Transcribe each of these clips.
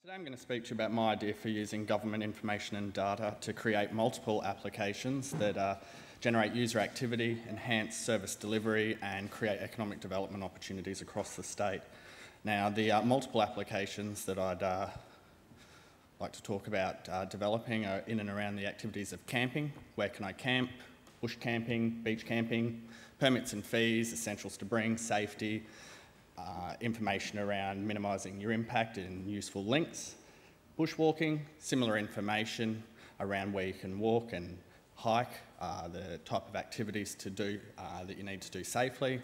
Today I'm going to speak to you about my idea for using government information and data to create multiple applications that generate user activity, enhance service delivery and create economic development opportunities across the state. Now the multiple applications that I'd like to talk about developing are in and around the activities of camping, where can I camp, bush camping, beach camping, permits and fees, essentials to bring, safety, information around minimising your impact and useful links, bushwalking, similar information around where you can walk and hike, the type of activities to do that you need to do safely,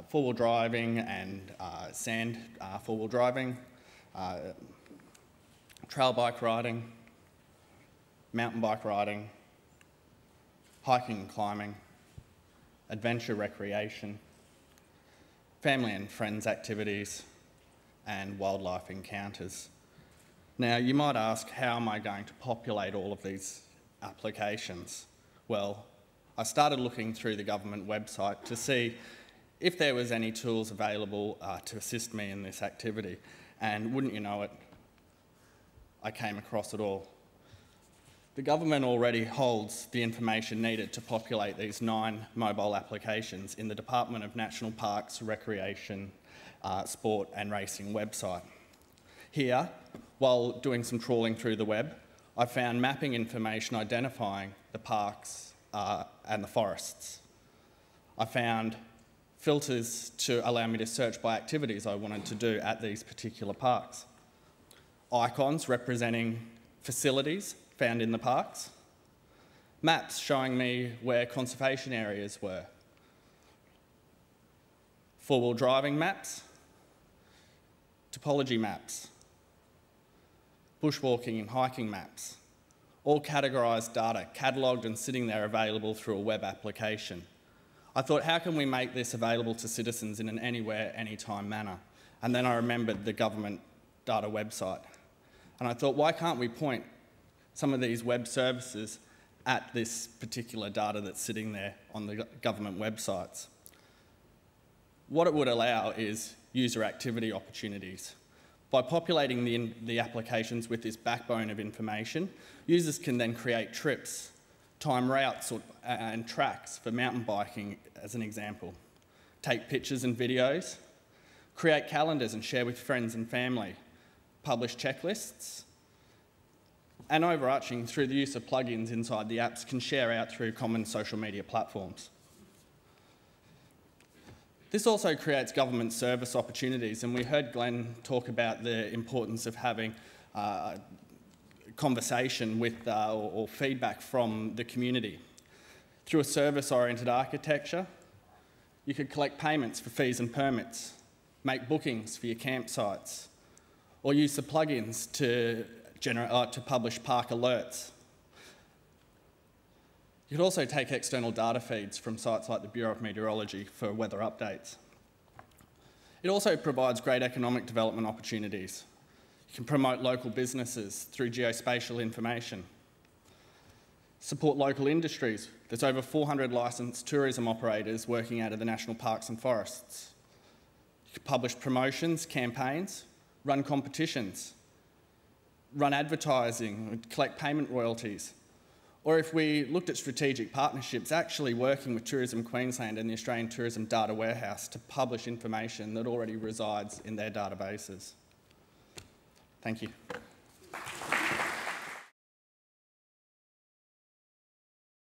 four-wheel driving and sand four-wheel driving, trail bike riding, mountain bike riding, hiking and climbing, adventure recreation, family and friends activities, and wildlife encounters. Now, you might ask, how am I going to populate all of these applications? Well, I started looking through the government website to see if there was any tools available to assist me in this activity, and wouldn't you know it, I came across it all. The government already holds the information needed to populate these 9 mobile applications in the Department of National Parks, Recreation, Sport and Racing website. Here, while doing some trawling through the web, I found mapping information identifying the parks and the forests. I found filters to allow me to search by activities I wanted to do at these particular parks. Icons representing facilities found in the parks, maps showing me where conservation areas were, four-wheel driving maps, topology maps, bushwalking and hiking maps, all categorised data, catalogued and sitting there available through a web application. I thought, how can we make this available to citizens in an anywhere, anytime manner? And then I remembered the government data website. And I thought, why can't we point some of these web services at this particular data that's sitting there on the government websites? What it would allow is user activity opportunities. By populating the applications with this backbone of information, users can then create trips, time routes and tracks for mountain biking as an example, take pictures and videos, create calendars and share with friends and family, publish checklists, and overarching through the use of plugins inside the apps can share out through common social media platforms. This also creates government service opportunities, and we heard Glenn talk about the importance of having conversation with or feedback from the community. Through a service-oriented architecture, you could collect payments for fees and permits, make bookings for your campsites, or use the plugins to publish park alerts. You could also take external data feeds from sites like the Bureau of Meteorology for weather updates. It also provides great economic development opportunities. You can promote local businesses through geospatial information, support local industries. There's over 400 licensed tourism operators working out of the national parks and forests. You can publish promotions, campaigns, run competitions, run advertising, collect payment royalties. Or if we looked at strategic partnerships, actually working with Tourism Queensland and the Australian Tourism Data Warehouse to publish information that already resides in their databases. Thank you.